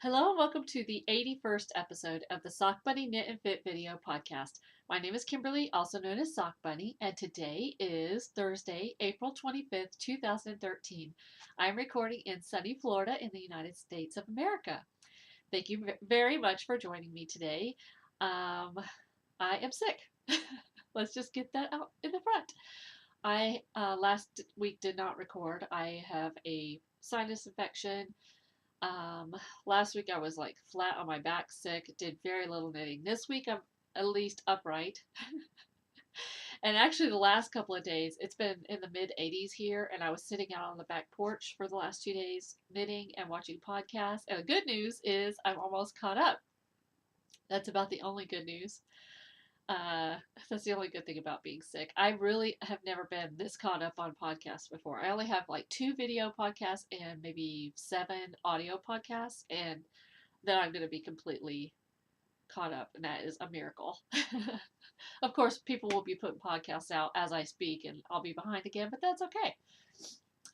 Hello and welcome to the 81st episode of the Sock Bunny Knit and Fit video podcast. My name is Kimberly, also known as Sock Bunny, and today is Thursday, April 25th, 2013. I'm recording in sunny Florida in the United States of America. Thank you very much for joining me today. I am sick. Let's just get that out in the front. I last week did not record. I have a sinus infection. um, Last week I was like flat on my back, sick, did very little knitting. This week I'm at least upright. And actually, the last couple of days, it's been in the mid 80s here, and I was sitting out on the back porch for the last 2 days knitting and watching podcasts. And the good news is I'm almost caught up. That's about the only good news. Uh, that's the only good thing about being sick. I really have never been this caught up on podcasts before. I only have like 2 video podcasts and maybe 7 audio podcasts, and then I'm going to be completely caught up, and that is a miracle. Of course, people will be putting podcasts out as I speak, and I'll be behind again, but that's okay.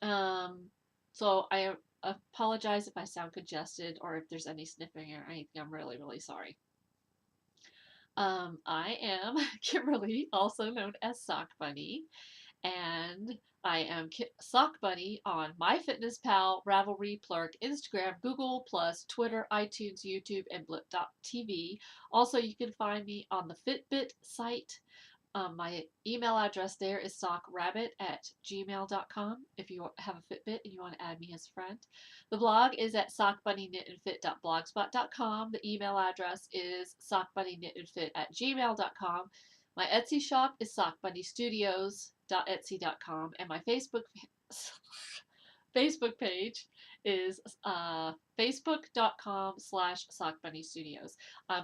Um, so I apologize if I sound congested or if there's any sniffing or anything. I'm really, really sorry. I am Kimberly, also known as Sock Bunny, and I am Sock Bunny on MyFitnessPal, Ravelry, Plurk, Instagram, Google+, Twitter, iTunes, YouTube, and Blip.tv. Also, you can find me on the Fitbit site. My email address there is sockrabbit@gmail.com if you have a Fitbit and you want to add me as a friend. The blog is at sockbunnyknitandfit.blogspot.com. The email address is sockbunnyknitandfit@gmail.com. My Etsy shop is sockbunnystudios.etsy.com, and my Facebook page is facebook.com/sockbunnystudios.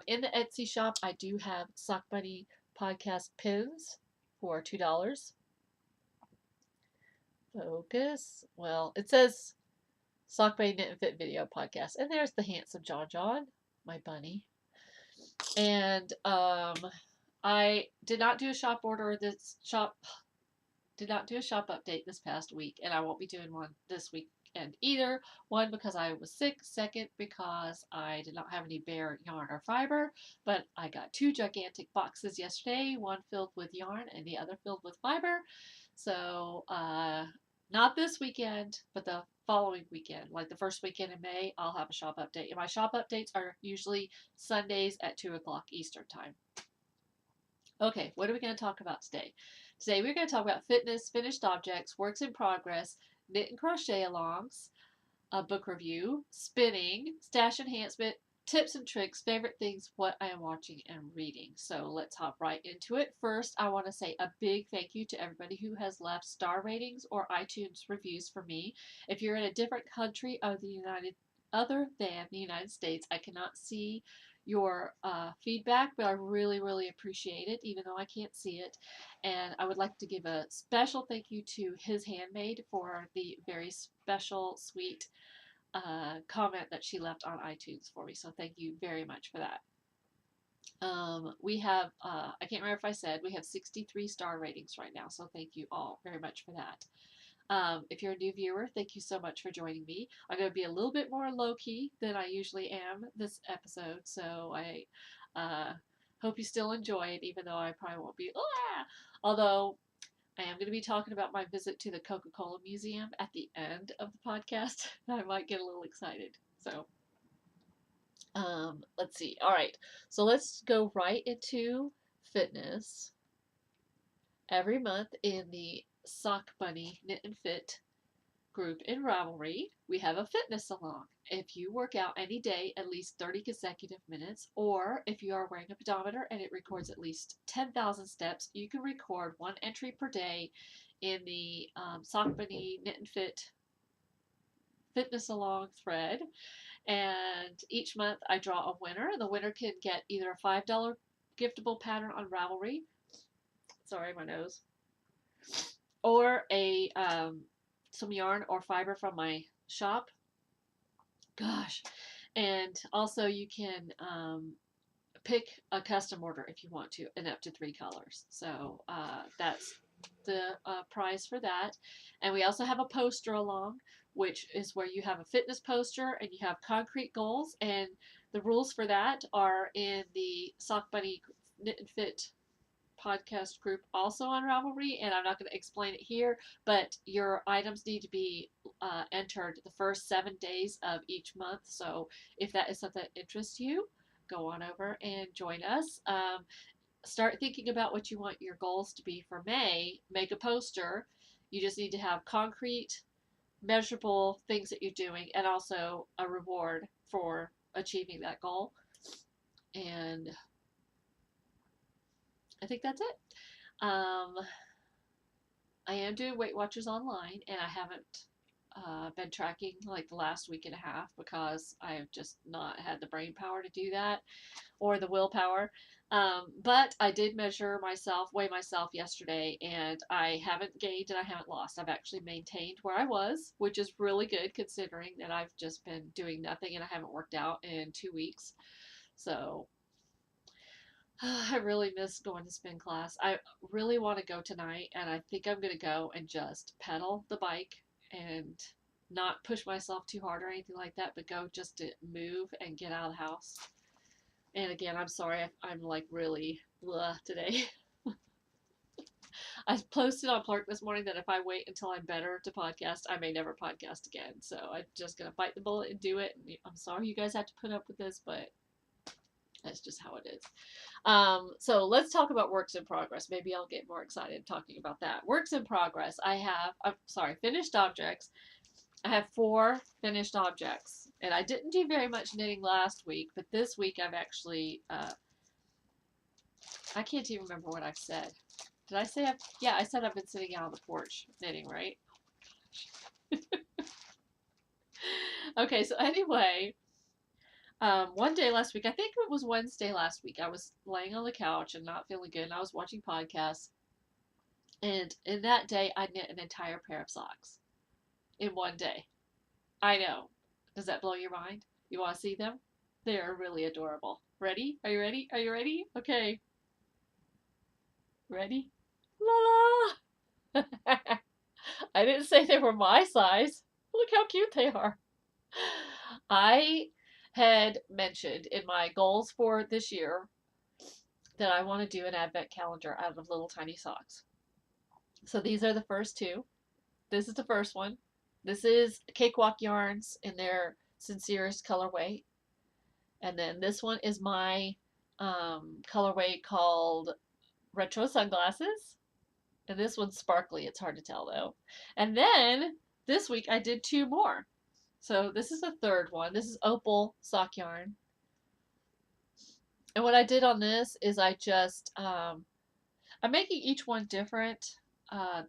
In the Etsy shop, I do have Sock Bunny podcast pins for $2. Focus. Well, it says Sock Bunny Knit and Fit video podcast, and there's the handsome John, my bunny. And I did not do a shop order this shop. Did not do a shop update this past week, and I won't be doing one this weekend either. One, because I was sick. Second, because I did not have any bare yarn or fiber, but I got 2 gigantic boxes yesterday, one filled with yarn and the other filled with fiber. So, not this weekend, but the following weekend, like the first weekend in May, I'll have a shop update. And my shop updates are usually Sundays at 2 o'clock Eastern Time. Okay, what are we going to talk about today? Today we're going to talk about fitness, finished objects, works in progress, knit and crochet alongs, a book review, spinning, stash enhancement, tips and tricks, favorite things, what I am watching and reading. So let's hop right into it. First, I want to say a big thank you to everybody who has left star ratings or iTunes reviews for me. If you're in a different country other than the United States, I cannot see your feedback, but I really, really appreciate it, even though I can't see it. And I would like to give a special thank you to His Handmaid for the very special, sweet comment that she left on iTunes for me. So thank you very much for that. We have, I can't remember if I said, we have 63 star ratings right now. So thank you all very much for that. If you're a new viewer, thank you so much for joining me. I'm going to be a little bit more low-key than I usually am this episode, so I hope you still enjoy it, even though I probably won't be, although I am going to be talking about my visit to the Coca-Cola Museum at the end of the podcast. I might get a little excited. So, let's see. All right, so let's go right into fitness. Every month in the Sock Bunny Knit and Fit group in Ravelry, we have a fitness along. If you work out any day at least 30 consecutive minutes, or if you are wearing a pedometer and it records at least 10,000 steps, you can record 1 entry per day in the Sock Bunny Knit and Fit fitness along thread. And each month I draw a winner. The winner can get either a $5 giftable pattern on Ravelry. Sorry, my nose. Or a some yarn or fiber from my shop. Gosh. And also you can pick a custom order if you want to, in up to 3 colors. So that's the prize for that. And we also have a poster along. which is where you have a fitness poster and you have concrete goals. And the rules for that are in the Sock Bunny Knit and Fit podcast group also on Ravelry, and I'm not going to explain it here, but your items need to be entered the first 7 days of each month. So if that is something that interests you, go on over and join us. Start thinking about what you want your goals to be for May. Make a poster. You just need to have concrete, measurable things that you're doing, and also a reward for achieving that goal. And I think that's it. Um, I am doing Weight Watchers online, and I haven't been tracking like the last week and a half because I've just not had the brain power to do that or the willpower. But I did measure myself, weigh myself yesterday, and I haven't gained and I haven't lost. I've actually maintained where I was, which is really good considering that I've just been doing nothing and I haven't worked out in 2 weeks. So I really miss going to spin class. I really want to go tonight, and I think I'm going to go and just pedal the bike and not push myself too hard or anything like that, but go just to move and get out of the house. And again, I'm sorry, I'm like really blah today. I posted on Plurk this morning that if I wait until I'm better to podcast, I may never podcast again. So I'm just going to bite the bullet and do it. And I'm sorry you guys have to put up with this, but that's just how it is. So let's talk about works in progress. Maybe I'll get more excited talking about that. Works in progress. Finished objects. I have 4 finished objects. And I didn't do very much knitting last week, but this week I've actually, I can't even remember what I've said. Did I say yeah, I said I've been sitting out on the porch knitting, right? Okay, so anyway, one day last week, I think it was Wednesday last week, I was laying on the couch and not feeling good, and I was watching podcasts. And in that day, I knit an entire pair of socks in one day. I know. Does that blow your mind? You want to see them? They are really adorable. Ready? Are you ready? Are you ready? Okay. Ready? La la! I didn't say they were my size. Look how cute they are. I had mentioned in my goals for this year that I want to do an advent calendar out of little tiny socks. So these are the first 2. This is the first one. This is Cakewalk Yarns in their sincerest colorway. And then this one is my colorway called Retro Sunglasses. And this one's sparkly. It's hard to tell though. And then this week I did 2 more. So this is the third one. This is Opal Sock Yarn. And what I did on this is I just, I'm making each one different.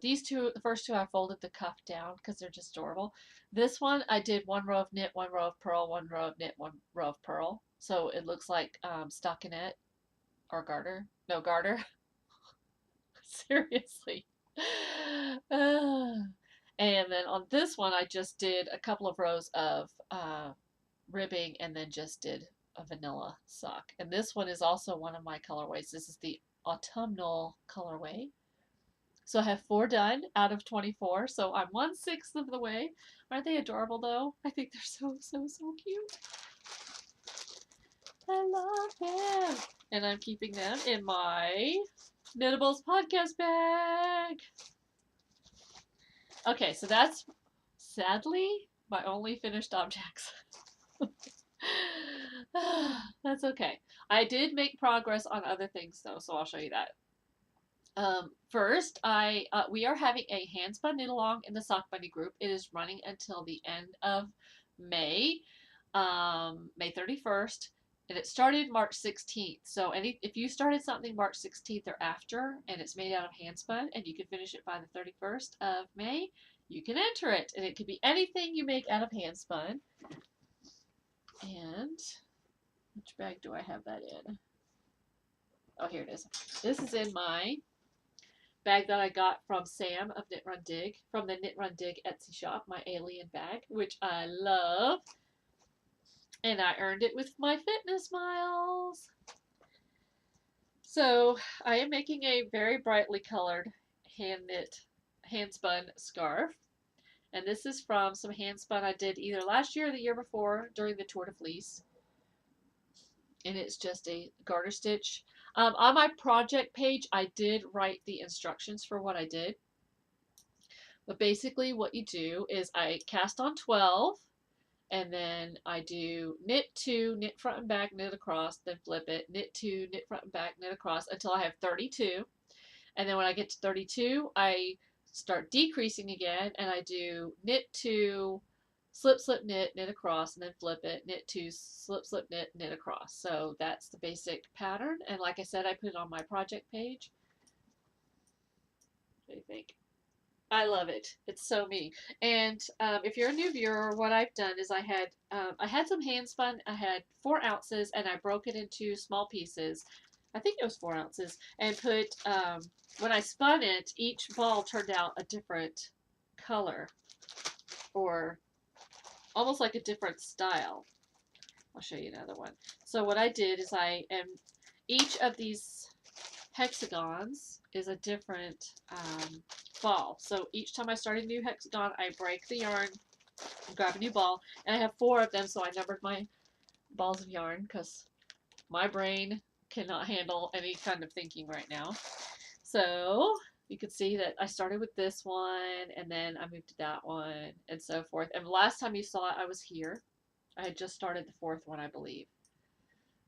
These 2, the first 2, I folded the cuff down because they're just adorable. This one, I did 1 row of knit, 1 row of purl, 1 row of knit, 1 row of purl. So it looks like stockinette or garter. No, garter. Seriously. And then on this one, I just did a couple of rows of ribbing and then just did a vanilla sock. And this one is also one of my colorways. This is the autumnal colorway. So I have 4 done out of 24. So I'm 1/6 of the way. Aren't they adorable though? I think they're so, so, so cute. I love them. And I'm keeping them in my Knittables podcast bag. Okay, so that's sadly my only finished objects. That's okay. I did make progress on other things though, so I'll show you that. First, we are having a handspun knit along in the Sock Bunny group. It is running until the end of May, May 31st, and it started March 16th. So if you started something March 16th or after, and it's made out of handspun, and you can finish it by the 31st of May, you can enter it, and it could be anything you make out of handspun. And which bag do I have that in? Oh, here it is. This is in my bag that I got from Sam of Knit Run Dig, from the Knit Run Dig Etsy shop, my alien bag, which I love. And I earned it with my fitness miles. So I am making a very brightly colored hand spun scarf. And this is from some hand spun I did either last year or the year before during the Tour de Fleece. And it's just a garter stitch. On my project page, I did write the instructions for what I did. But basically what you do is I cast on 12, and then I do knit 2, knit front and back, knit across, then flip it, knit 2, knit front and back, knit across until I have 32. And then when I get to 32, I start decreasing again, and I do knit 2, slip, slip, knit, knit across, and then flip it, knit 2, slip, slip, knit, knit across. So that's the basic pattern. And like I said, I put it on my project page. What do you think? I love it. It's so me. And if you're a new viewer, what I've done is I had some hand spun. I had 4 ounces, and I broke it into small pieces. I think it was 4 ounces, and put when I spun it, each ball turned out a different color, or almost like a different style. I'll show you another one. So what I did is each of these hexagons is a different ball. So each time I start a new hexagon, I break the yarn, grab a new ball, and I have 4 of them, so I numbered my balls of yarn because my brain cannot handle any kind of thinking right now. So you can see that I started with this one, and then I moved to that one, and so forth. And last time you saw it, I was here. I had just started the 4th one, I believe.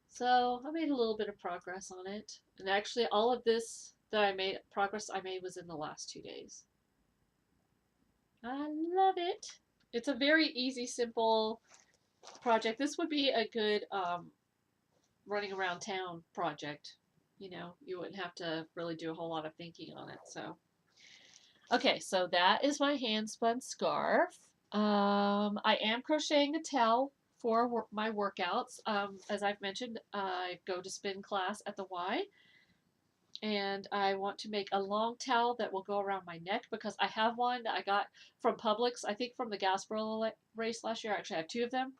So I made a little bit of progress on it. And actually all of this that I made, progress I made was in the last 2 days. I love it. It's a very easy, simple project. This would be a good running around town project. You know, you wouldn't have to really do a whole lot of thinking on it. So, okay, so that is my hand spun scarf. I am crocheting a towel for my workouts. As I've mentioned, I go to spin class at the Y, and I want to make a long towel that will go around my neck because I have one that I got from Publix, I think from the Gasparilla race last year. I actually have 2 of them.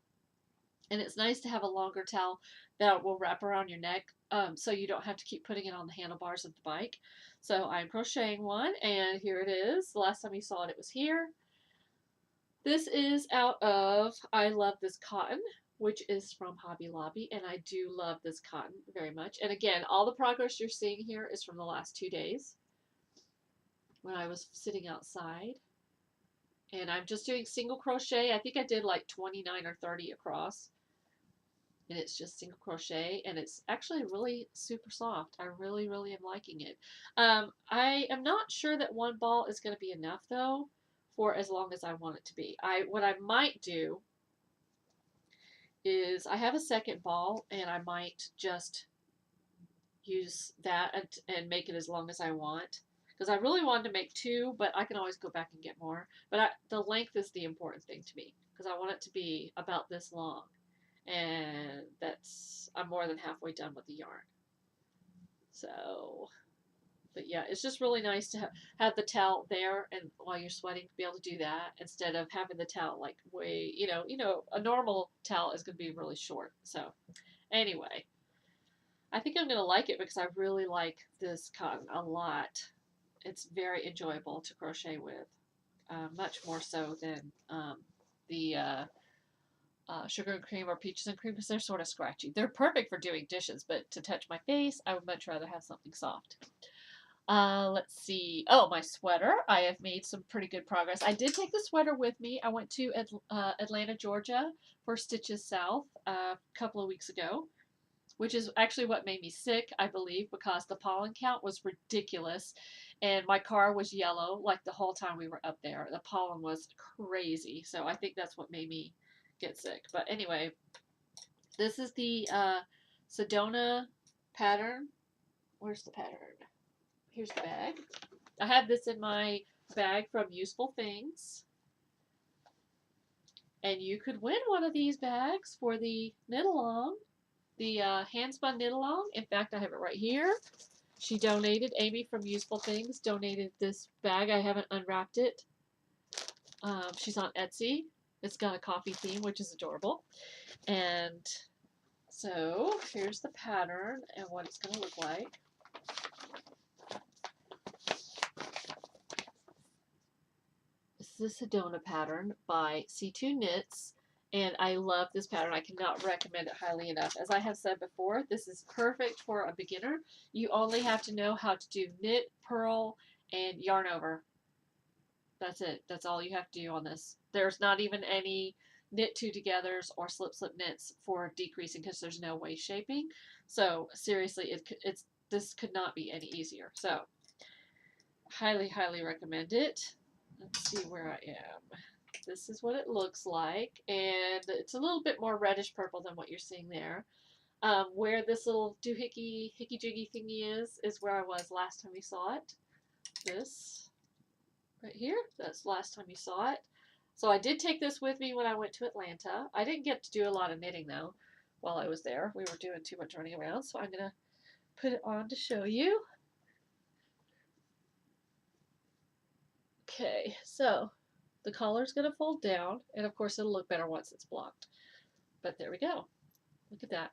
And it's nice to have a longer towel that will wrap around your neck, so you don't have to keep putting it on the handlebars of the bike. So I'm crocheting one, and here it is. The last time you saw it, it was here. This is out of I Love This Cotton, which is from Hobby Lobby, and I do love this cotton very much. And again, all the progress you're seeing here is from the last 2 days when I was sitting outside. And I'm just doing single crochet. I think I did like 29 or 30 across. And it's just single crochet, and it's actually really super soft. I really, really am liking it. I am not sure that 1 ball is going to be enough, though, for as long as I want it to be. What I might do is I have a second ball, and I might just use that and make it as long as I want. Because I really wanted to make 2, but I can always go back and get more. But the length is the important thing to me, because I want it to be about this long. And I'm more than halfway done with the yarn. So, but yeah, it's just really nice to have the towel there, and while you're sweating, to be able to do that instead of having the towel like way, a normal towel is going to be really short. So, anyway, I think I'm going to like it because I really like this cotton a lot. It's very enjoyable to crochet with, much more so than the sugar and cream or peaches and cream, because they're sort of scratchy. They're perfect for doing dishes, but to touch my face, I would much rather have something soft. Let's see. Oh, my sweater. I have made some pretty good progress. I did take the sweater with me. I went to Atlanta, Georgia for Stitches South a couple of weeks ago, which is actually what made me sick, I believe, because the pollen count was ridiculous. And my car was yellow like the whole time we were up there. The pollen was crazy. So I think that's what made me get sick. But anyway, this is the Sedona pattern. Where's the pattern? Here's the bag. I have this in my bag from Useful Things. And you could win one of these bags for the knit along, the hand spun knit along. In fact, I have it right here. She donated, Amy from Useful Things donated this bag. I haven't unwrapped it. She's on Etsy. It's got a coffee theme, which is adorable. And so here's the pattern and what it's going to look like. is the Sedona pattern by C2 Knits. And I love this pattern. I cannot recommend it highly enough. As I have said before, this is perfect for a beginner. You only have to know how to do knit, purl, and yarn over. That's it. That's all you have to do on this. There's not even any knit two togethers or slip knits for decreasing because there's no waist shaping. So seriously, this could not be any easier. So highly recommend it. Let's see where I am. This is what it looks like, and it's a little bit more reddish purple than what you're seeing there. Where this little doohickey hickey jiggy thingy is where I was last time we saw it. This right here, that's last time you saw it. So I did take this with me when I went to Atlanta. I didn't get to do a lot of knitting though while I was there. We were doing too much running around, so I'm gonna put it on to show you. Okay, so the collar's going to fold down, and of course it'll look better once it's blocked. But there we go. Look at that.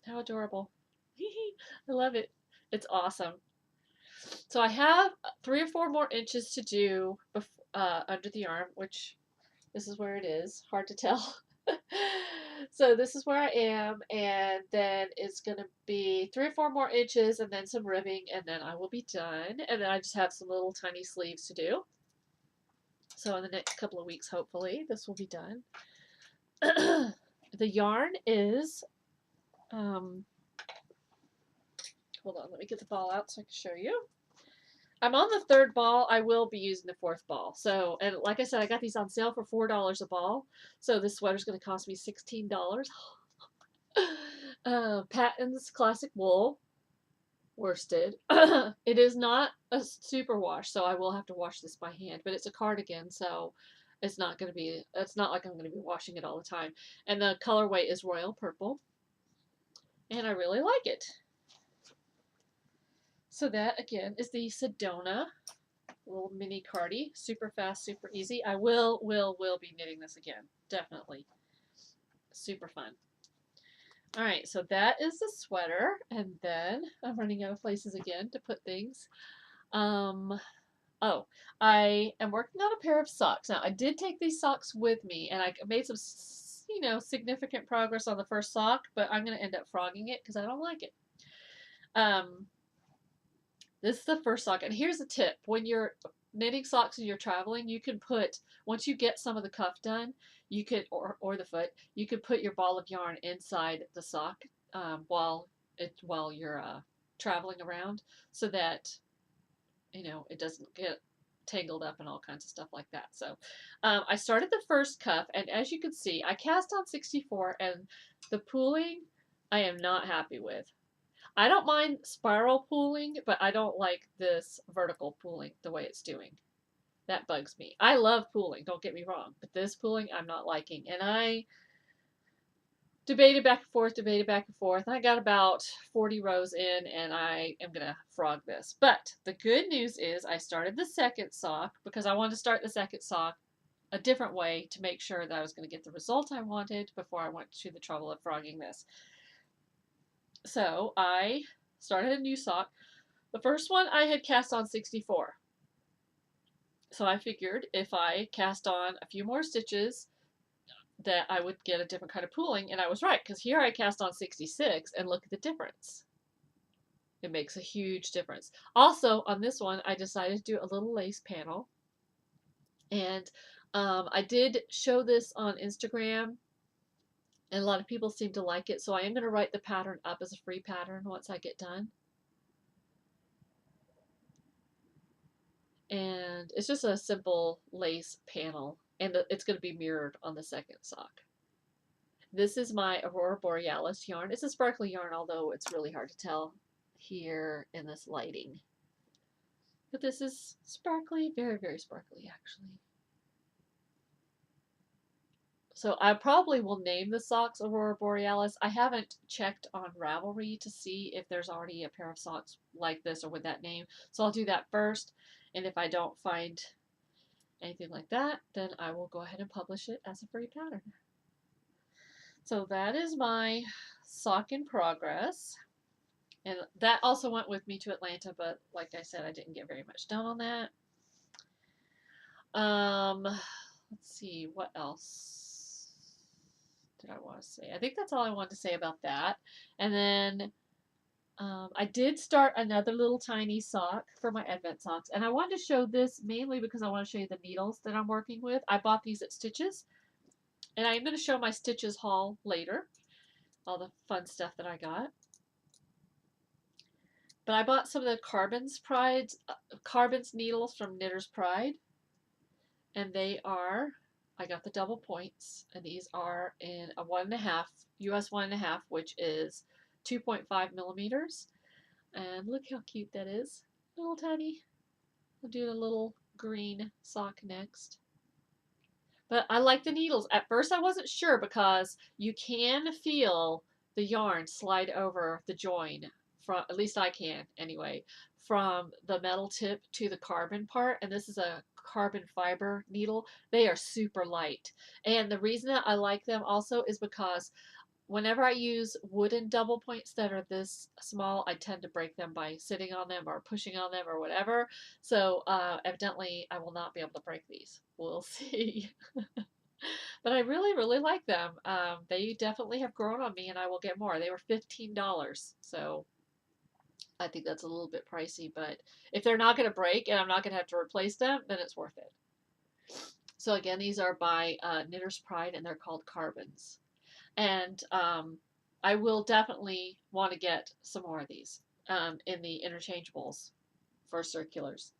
How adorable. I love it. It's awesome. So I have 3 or 4 more inches to do under the arm, which this is where it is. Hard to tell. So this is where I am, and then it's going to be 3 or 4 more inches and then some ribbing, and then I will be done. And then I just have some little tiny sleeves to do. So in the next couple of weeks, hopefully, this will be done. The yarn is, hold on, let me get the ball out so I can show you. I'm on the 3rd ball. I will be using the 4th ball. So, and like I said, I got these on sale for $4 a ball. So this sweater's going to cost me $16. Patton's Classic Wool. Worsted. It is not a super wash, so I will have to wash this by hand, but it's a cardigan, so it's not like I'm going to be washing it all the time. And the colorway is royal purple, and I really like it. So that again is the Sedona little mini cardi, super fast, super easy. I will be knitting this again, definitely. Super fun. All right, so that is the sweater, and then I'm running out of places again to put things. Oh, I am working on a pair of socks. Now, I did take these socks with me, and I made some, significant progress on the first sock, but I'm going to end up frogging it because I don't like it. This is the first sock, and here's a tip. When you're knitting socks and you're traveling, you can put, once you get some of the cuff done, you could, or the foot, you could put your ball of yarn inside the sock while you're traveling around, so that it doesn't get tangled up and all kinds of stuff like that. So I started the first cuff, and as you can see, I cast on 64, and the pooling I am not happy with. I don't mind spiral pooling, but I don't like this vertical pooling the way it's doing. That bugs me. I love pooling, don't get me wrong, but this pooling I'm not liking. And I debated back and forth. I got about 40 rows in, and I am going to frog this. But the good news is I started the second sock because I wanted to start the second sock a different way to make sure that I was going to get the result I wanted before I went to the trouble of frogging this. So I started a new sock. The first one I had cast on 64. So I figured if I cast on a few more stitches that I would get a different kind of pooling, and I was right, because here I cast on 66 and look at the difference. It makes a huge difference. Also, on this one, I decided to do a little lace panel, and I did show this on Instagram, and a lot of people seem to like it, so I am going to write the pattern up as a free pattern once I get done. And it's just a simple lace panel, and it's going to be mirrored on the second sock. This is my Aurora Borealis yarn. It's a sparkly yarn, although it's really hard to tell here in this lighting. But this is sparkly, very sparkly actually. So I probably will name the socks Aurora Borealis. I haven't checked on Ravelry to see if there's already a pair of socks like this or with that name. So I'll do that first. And if I don't find anything like that, then I will go ahead and publish it as a free pattern. So that is my sock in progress. And that also went with me to Atlanta, but like I said, I didn't get very much done on that. Let's see, what else did I want to say? I think that's all I wanted to say about that. And then I did start another little tiny sock for my Advent socks. And I wanted to show this mainly because I want to show you the needles that I'm working with. I bought these at Stitches. And I am going to show my Stitches haul later. All the fun stuff that I got. But I bought some of the Carbons needles from Knitter's Pride. And they are, I got the double points. And these are in a 1.5, US 1.5, which is 2.5 millimeters. And look how cute that is. Little tiny. I'll do a little green sock next. But I like the needles. At first I wasn't sure because you can feel the yarn slide over the join. From, at least I can anyway, from the metal tip to the carbon part. And this is a carbon fiber needle. They are super light. And the reason that I like them also is because whenever I use wooden double points that are this small, I tend to break them by sitting on them or pushing on them or whatever. So evidently I will not be able to break these. We'll see. But I really, really like them. They definitely have grown on me and I will get more. They were $15. So I think that's a little bit pricey. But if they're not going to break and I'm not going to have to replace them, then it's worth it. So again, these are by Knitter's Pride and they're called Carbons. And I will definitely want to get some more of these in the interchangeables for circulars.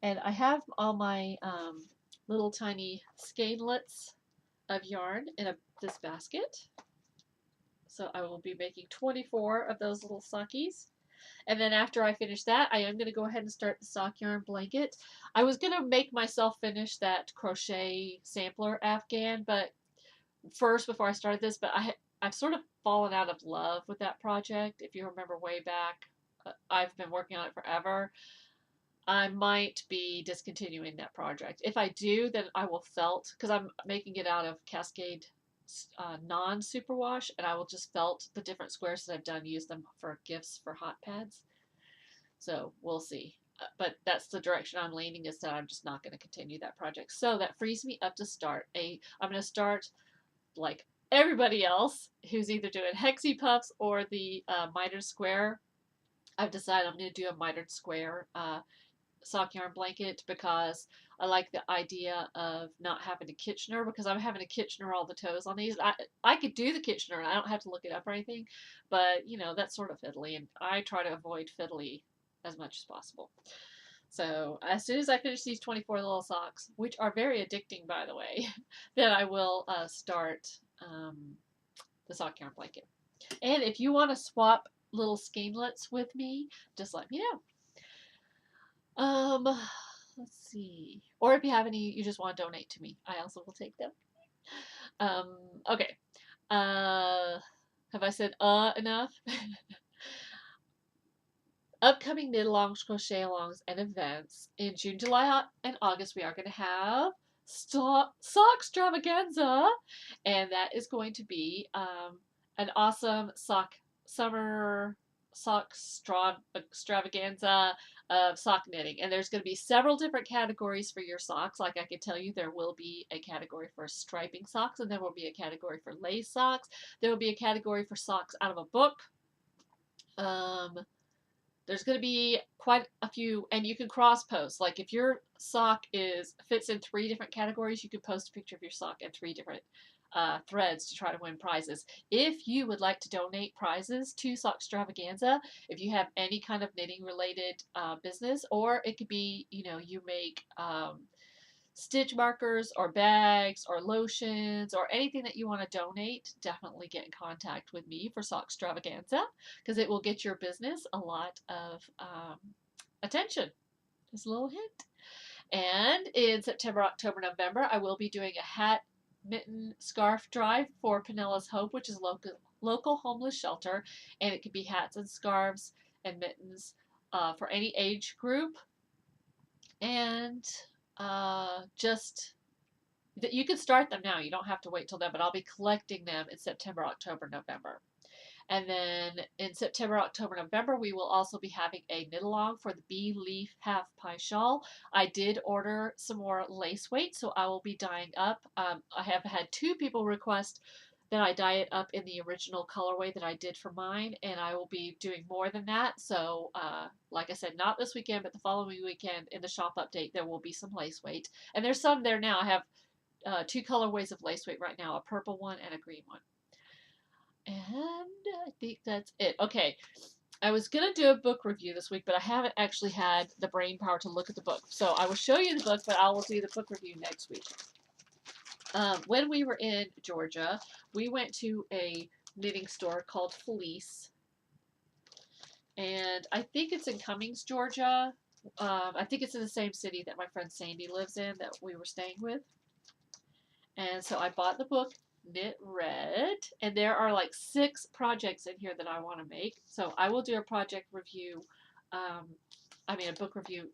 And I have all my little tiny skeins of yarn in this basket. So I will be making 24 of those little sockies. And then after I finish that, I am going to go ahead and start the sock yarn blanket. I was going to make myself finish that crochet sampler afghan, but first before I started this, but I've sort of fallen out of love with that project. If you remember way back, I've been working on it forever. I might be discontinuing that project. If I do, then I will felt, because I'm making it out of Cascade non-superwash, and I will just felt the different squares that I've done, use them for gifts for hot pads. So we'll see. But that's the direction I'm leaning, is that I'm just not going to continue that project. So that frees me up to start I'm going to start like everybody else who's either doing hexie puffs or the mitered square. I've decided I'm going to do a mitered square sock yarn blanket because I like the idea of not having a Kitchener, because I'm having a Kitchener all the toes on these. I could do the Kitchener and I don't have to look it up or anything, but you know, that's sort of fiddly and I try to avoid fiddly as much as possible. So as soon as I finish these 24 little socks, which are very addicting by the way, then I will start the sock yarn blanket. And if you want to swap little skeinlets with me, just let me know. Let's see. Or if you have any you just want to donate to me, I also will take them. Okay. Have I said enough? Upcoming knit alongs, crochet alongs, and events. In June, July, and August, we are going to have sock extravaganza. And that is going to be an awesome summer sock extravaganza of sock knitting. And there's going to be several different categories for your socks. Like I can tell you, there will be a category for striping socks, and there will be a category for lace socks. There will be a category for socks out of a book. There's going to be quite a few, and you can cross post. Like if your sock fits in 3 different categories, you can post a picture of your sock in 3 different threads to try to win prizes. If you would like to donate prizes to Sock Extravaganza, if you have any kind of knitting related business, or it could be, you know, you make stitch markers or bags or lotions or anything that you want to donate, definitely get in contact with me for Sock Extravaganza, because it will get your business a lot of attention. Just a little hint. And in September, October, November, I will be doing a hat, mitten, scarf drive for Penella's Hope, which is a local homeless shelter, and it could be hats and scarves and mittens for any age group. And just that you can start them now. You don't have to wait till then, but I'll be collecting them in September, October, November. And then in September, October, November, we will also be having a knit along for the bee leaf half pie shawl. I did order some more lace weight, so I will be dyeing up. I have had 2 people request that I dye it up in the original colorway that I did for mine, and I will be doing more than that. So, like I said, not this weekend, but the following weekend in the shop update, there will be some lace weight. And there's some there now. I have 2 colorways of lace weight right now, a purple one and a green one. And I think that's it. Okay, I was going to do a book review this week, but I haven't actually had the brain power to look at the book. So I will show you the book, but I will do the book review next week. When we were in Georgia, we went to a knitting store called Felice. And I think it's in Cummings, Georgia. I think it's in the same city that my friend Sandy lives in that we were staying with. And so I bought the book Knit Red, and there are like 6 projects in here that I want to make. So I will do a project review, a book review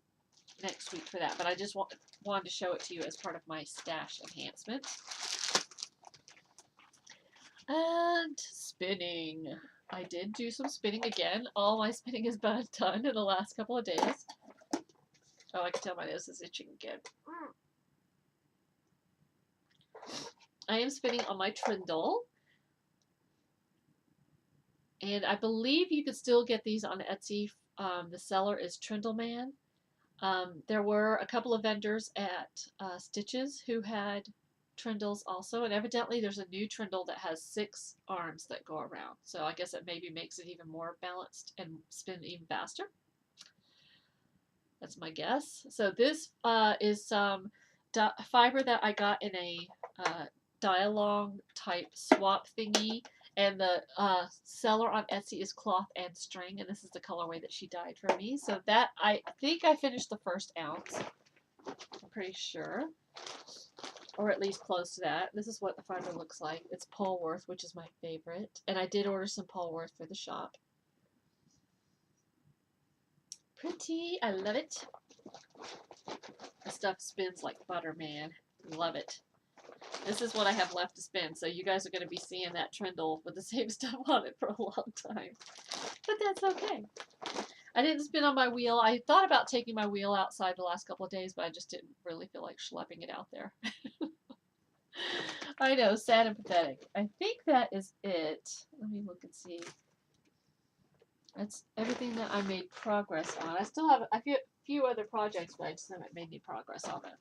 next week for that. But I just wanted to show it to you as part of my stash enhancement. And spinning. I did do some spinning again. All my spinning has been done in the last couple of days. Oh, I can tell my nose is itching again. I am spinning on my Trindle. And I believe you could still get these on Etsy. The seller is Trindleman. There were a couple of vendors at Stitches who had Trindles also, and evidently there's a new Trindle that has 6 arms that go around. So I guess it maybe makes it even more balanced and spin even faster. That's my guess. So this is some fiber that I got in a dye-along type swap thingy. And the seller on Etsy is Cloth and String, and this is the colorway that she dyed for me. So that, I think I finished the first ounce. I'm pretty sure. Or at least close to that. This is what the fiber looks like. It's Polworth, which is my favorite. And I did order some Polworth for the shop. Pretty. I love it. The stuff spins like butter, man. Love it. This is what I have left to spin, so you guys are going to be seeing that Trindle with the same stuff on it for a long time. But that's okay. I didn't spin on my wheel. I thought about taking my wheel outside the last couple of days, but I just didn't really feel like schlepping it out there. I know, sad and pathetic. I think that is it. Let me look and see. That's everything that I made progress on. I still have a few other projects, but I just haven't made any progress on them.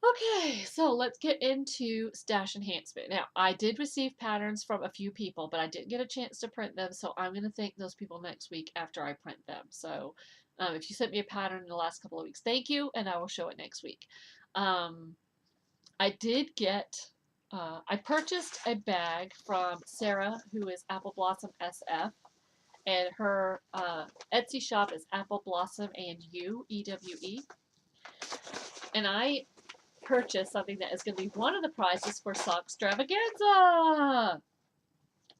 Okay, so let's get into stash enhancement. Now, I did receive patterns from a few people, but I didn't get a chance to print them, so I'm going to thank those people next week after I print them. So if you sent me a pattern in the last couple of weeks, thank you, and I will show it next week. I did get, I purchased a bag from Sarah, who is Apple Blossom SF, and her Etsy shop is Apple Blossom and You, EWE. And I purchase something that is going to be one of the prizes for Sock Extravaganza.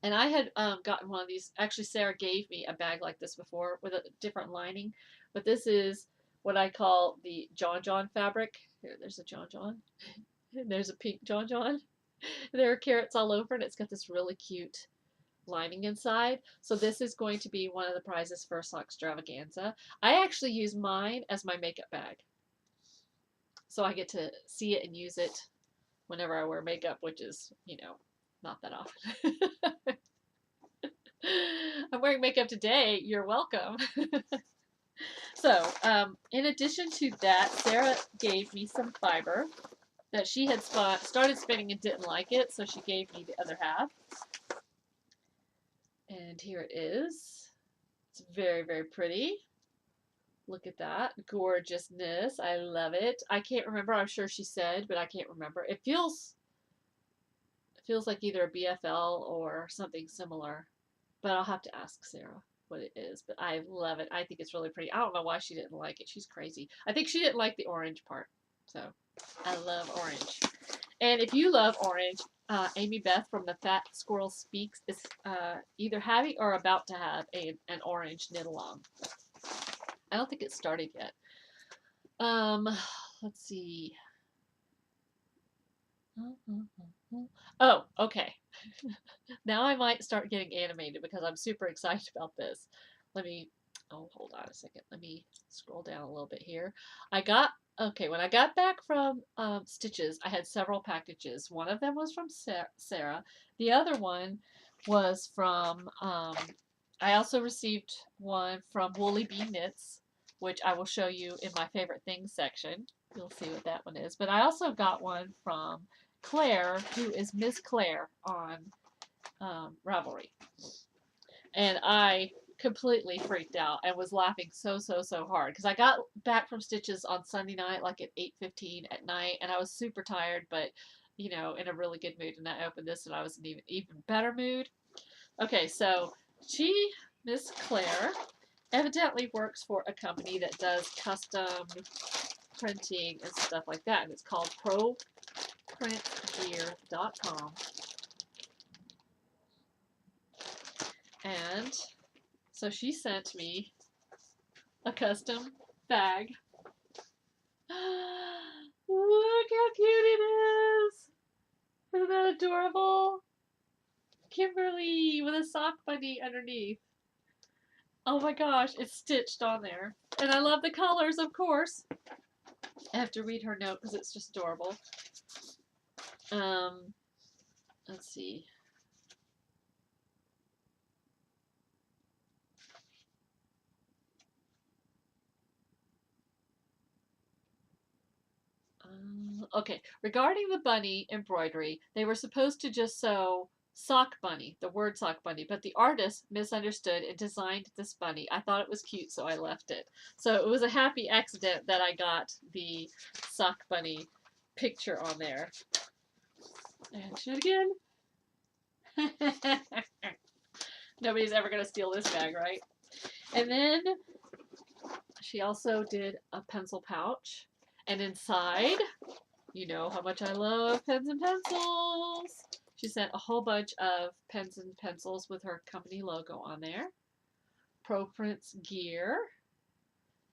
And I had gotten one of these. Actually, Sarah gave me a bag like this before with a different lining. But this is what I call the John John fabric. Here, there's a John John. And there's a pink John John. There are carrots all over, and it's got this really cute lining inside. So this is going to be one of the prizes for Sock Extravaganza. I actually use mine as my makeup bag. So I get to see it and use it whenever I wear makeup, which is, not that often. I'm wearing makeup today. You're welcome. So, in addition to that, Sarah gave me some fiber that she had started spinning and didn't like it, so she gave me the other half. And here it is. It's very, very pretty. Look at that. Gorgeousness. I love it. I can't remember. I'm sure she said, but I can't remember. It feels like either a BFL or something similar. But I'll have to ask Sarah what it is. But I love it. I think it's really pretty. I don't know why she didn't like it. She's crazy. I think she didn't like the orange part. So I love orange. And if you love orange, Amy Beth from the Fat Squirrel Speaks is either having or about to have an orange knit along. I don't think it started yet. Let's see. Oh, okay. Now I might start getting animated because I'm super excited about this. Let me, oh, hold on a second. Let me scroll down a little bit here. I got, okay, when I got back from Stitches, I had several packages. One of them was from Sarah. The other one was from, I also received one from Woolly Bee Knits, which I will show you in my favorite things section. You'll see what that one is. But I also got one from Claire, who is Miss Claire on Ravelry. And I completely freaked out and was laughing so hard because I got back from Stitches on Sunday night, like at 8:15 at night, and I was super tired, but you know, in a really good mood. And I opened this, and I was in even better mood. Okay, so she, Miss Claire, evidently works for a company that does custom printing and stuff like that, and it's called ProPrintGear.com. And so she sent me a custom bag. Look how cute it is! Isn't that adorable? Kimberly with a sock bunny underneath. Oh my gosh, it's stitched on there. And I love the colors, of course. I have to read her note because it's just adorable. Let's see. Okay, regarding the bunny embroidery, they were supposed to just sew sock bunny, the word sock bunny, but the artist misunderstood and designed this bunny. I thought it was cute, so I left it. So it was a happy accident that I got the sock bunny picture on there. Action again. Nobody's ever going to steal this bag, right? And then she also did a pencil pouch. And inside, you know how much I love pens and pencils. She sent a whole bunch of pens and pencils with her company logo on there. ProPrints gear.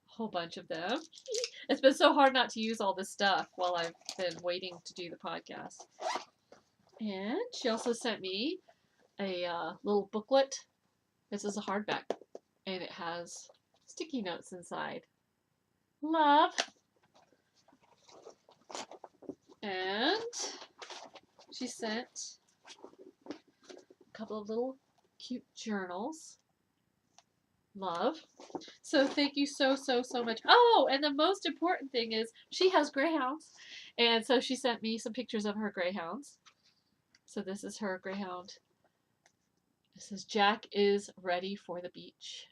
A whole bunch of them. It's been so hard not to use all this stuff while I've been waiting to do the podcast. And she also sent me a little booklet. This is a hardback. And it has sticky notes inside. Love. And she sent a couple of little cute journals. Love. So thank you so much. Oh, and the most important thing is she has greyhounds. And so she sent me some pictures of her greyhounds. So this is her greyhound. It says, Jack is ready for the beach.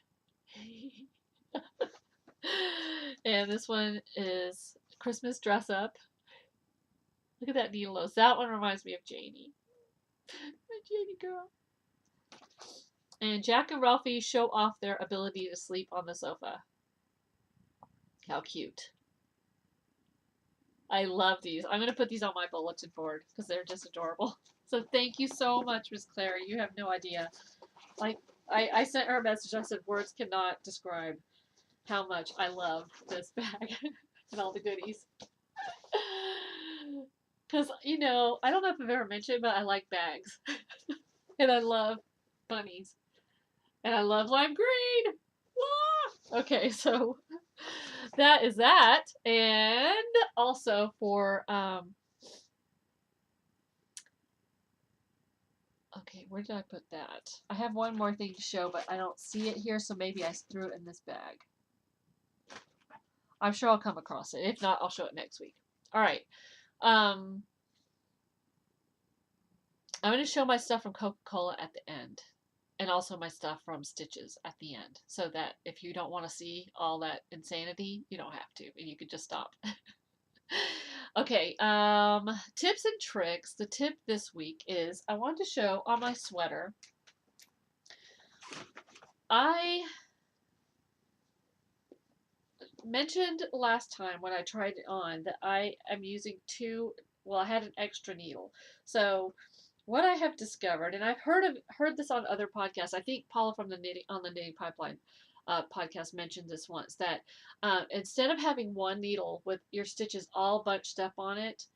And this one is Christmas dress up. Look at that needle nose. That one reminds me of Janie. My Janie girl. And Jack and Ralphie show off their ability to sleep on the sofa. How cute. I love these. I'm going to put these on my bulletin board because they're just adorable. So thank you so much, Miss Claire. You have no idea. Like, I sent her a message. I said, words cannot describe how much I love this bag and all the goodies. Because, you know, I don't know if I've ever mentioned, but I like bags. And I love bunnies. And I love lime green. Ah! Okay, so that is that. And also for, okay, where did I put that? I have one more thing to show, but I don't see it here, so maybe I threw it in this bag. I'm sure I'll come across it. If not, I'll show it next week. All right. I'm going to show my stuff from Coca-Cola at the end. And also my stuff from Stitches at the end. So that if you don't want to see all that insanity, you don't have to. And you could just stop. Okay, tips and tricks. The tip this week is I want to show on my sweater. I mentioned last time when I tried it on that I am using I had an extra needle. So what I have discovered, and I've heard this on other podcasts. I think Paula from the Knitting Pipeline podcast mentioned this once, that instead of having one needle with your stitches all bunched up on it,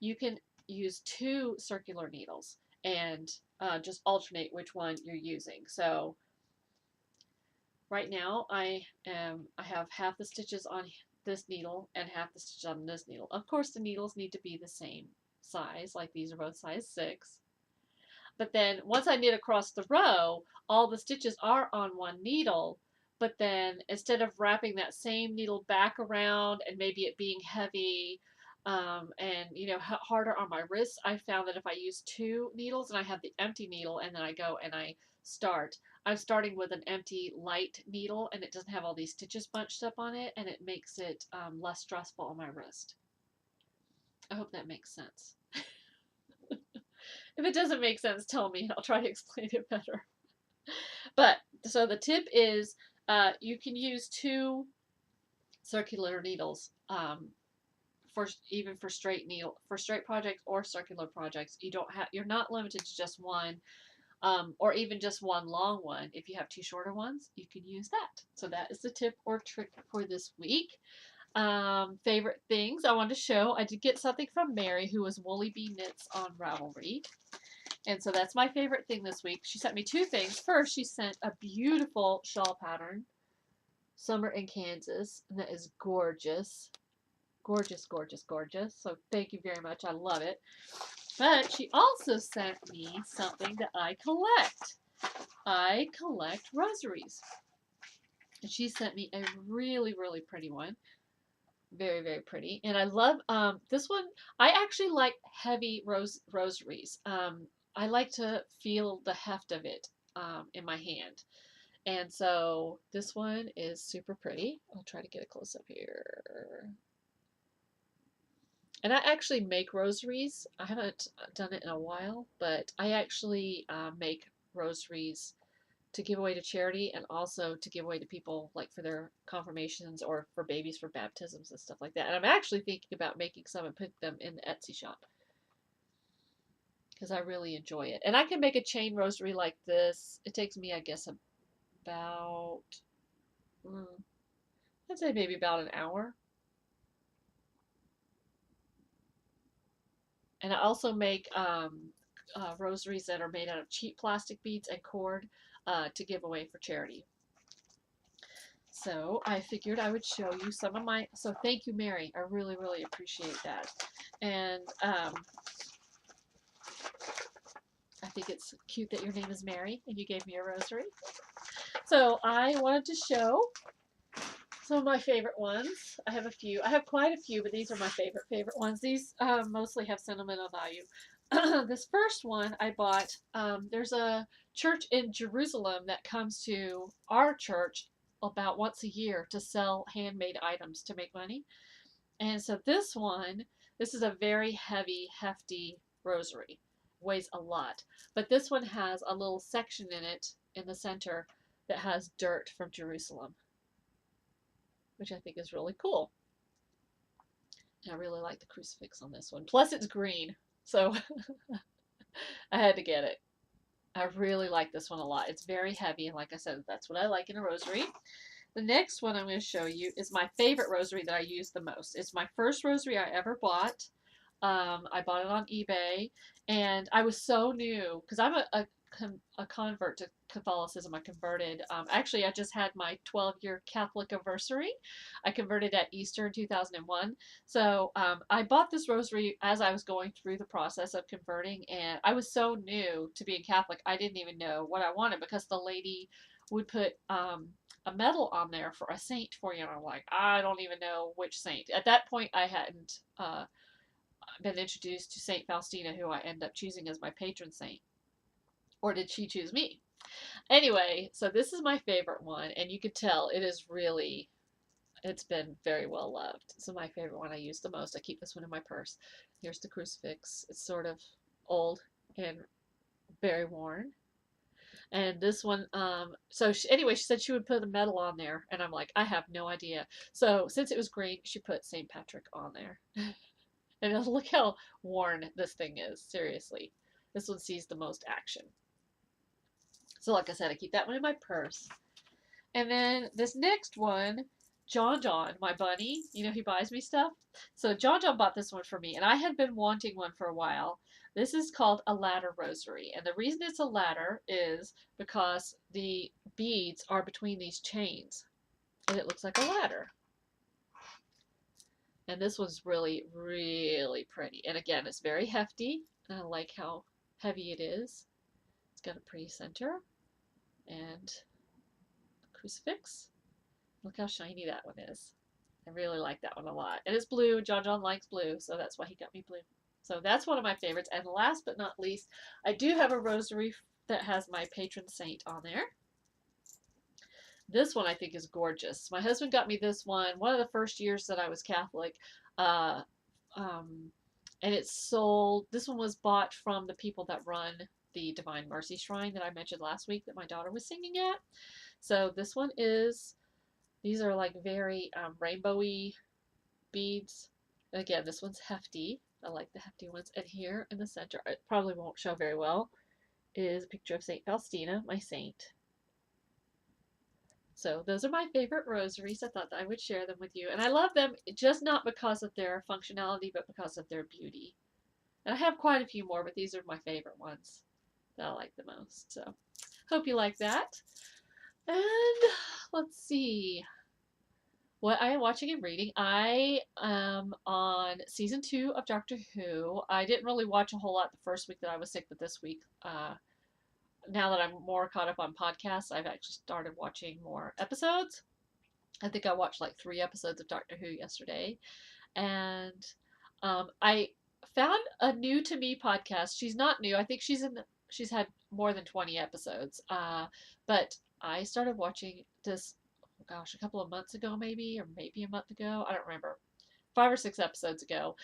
you can use two circular needles. and just alternate which one you're using. So right now I have half the stitches on this needle and half the stitches on this needle. Of course, the needles need to be the same size, like these are both size 6. But then once I knit across the row, all the stitches are on one needle. But then instead of wrapping that same needle back around and maybe it being heavy and harder on my wrists, I found that if I use 2 needles and I have the empty needle and then I go and I start, I'm starting with an empty light needle and it doesn't have all these stitches bunched up on it, and it makes it less stressful on my wrist. I hope that makes sense. If it doesn't make sense, tell me and I'll try to explain it better. But so the tip is you can use 2 circular needles for straight projects or circular projects. You're not limited to just one, or even just one long one. If you have 2 shorter ones, you can use that. So that is the tip or trick for this week. Favorite things I wanted to show. I did get something from Mary, who was Woolly Bee Knits on Ravelry. And so that's my favorite thing this week. She sent me 2 things. First, she sent a beautiful shawl pattern, Summer in Kansas, and that is gorgeous. Gorgeous, gorgeous, gorgeous. So thank you very much. I love it. But she also sent me something that I collect. I collect rosaries. And she sent me a really, really pretty one. Very, very pretty. And I love this one. I actually like heavy rosaries. I like to feel the heft of it in my hand. And so this one is super pretty. I'll try to get a close up here. And I actually make rosaries. I haven't done it in a while, but I actually make rosaries to give away to charity and also to give away to people like for their confirmations or for babies for baptisms and stuff like that. And I'm actually thinking about making some and put them in the Etsy shop because I really enjoy it. And I can make a chain rosary like this. It takes me, I guess, about, I'd say maybe about an hour. And I also make rosaries that are made out of cheap plastic beads and cord to give away for charity. So I figured I would show you some of my, so thank you, Mary. I really, really appreciate that. And I think it's cute that your name is Mary and you gave me a rosary. So I wanted to show some of my favorite ones. I have a few. I have quite a few, but these are my favorite ones. These mostly have sentimental value. This first one I bought, there's a church in Jerusalem that comes to our church about once a year to sell handmade items to make money. And so this is a very heavy, hefty rosary. Weighs a lot. But this one has a little section in it in the center that has dirt from Jerusalem, which I think is really cool. And I really like the crucifix on this one. Plus it's green, so I had to get it. I really like this one a lot. It's very heavy, and like I said, that's what I like in a rosary. The next one I'm going to show you is my favorite rosary that I use the most. It's my first rosary I ever bought. I bought it on eBay, and I was so new because I'm a convert to Catholicism. I converted. Actually, I just had my 12-year Catholic anniversary. I converted at Easter in 2001. So I bought this rosary as I was going through the process of converting, and I was so new to being Catholic, I didn't even know what I wanted because the lady would put a medal on there for a saint for you, and I'm like, I don't even know which saint. At that point, I hadn't been introduced to Saint Faustina, who I end up choosing as my patron saint. Or did she choose me? Anyway, so this is my favorite one, and you could tell it's been very well loved. It's my favorite one I use the most. I keep this one in my purse. Here's the crucifix. It's sort of old and very worn. And this one, anyway, she said she would put a medal on there, and I'm like, I have no idea. So since it was green, she put St. Patrick on there. And look how worn this thing is, seriously. This one sees the most action. So like I said, I keep that one in my purse. And then this next one John, my bunny, you know, he buys me stuff. So John bought this one for me, and I had been wanting one for a while. This is called a ladder rosary, and the reason it's a ladder is because the beads are between these chains, and it looks like a ladder. And this one's really, really pretty. And again, it's very hefty. And I like how heavy it is. It's got a pretty center and a crucifix. Look how shiny that one is. I really like that one a lot. And it's blue. John likes blue, so that's why he got me blue. So that's one of my favorites. And last but not least, I do have a rosary that has my patron saint on there. This one I think is gorgeous. My husband got me this one of the first years that I was Catholic. Uh, and it's sold, this one was bought from the people that run the Divine Mercy Shrine that I mentioned last week that my daughter was singing at. So this one is, these are like very rainbowy beads. And again, this one's hefty. I like the hefty ones. And here in the center, it probably won't show very well, is a picture of St. Faustina, my saint. So those are my favorite rosaries. I thought that I would share them with you. And I love them just not because of their functionality, but because of their beauty. And I have quite a few more, but these are my favorite ones that I like the most. So hope you like that. And let's see what I am watching and reading. I am on season 2 of Doctor Who. I didn't really watch a whole lot the first week that I was sick, but this week, now that I'm more caught up on podcasts, I've actually started watching more episodes. I think I watched like 3 episodes of Doctor Who yesterday. And I found a new to me podcast. She's not new. I think she's had more than 20 episodes. But I started watching this, gosh, a couple of months ago, maybe, or maybe a month ago. I don't remember. 5 or 6 episodes ago.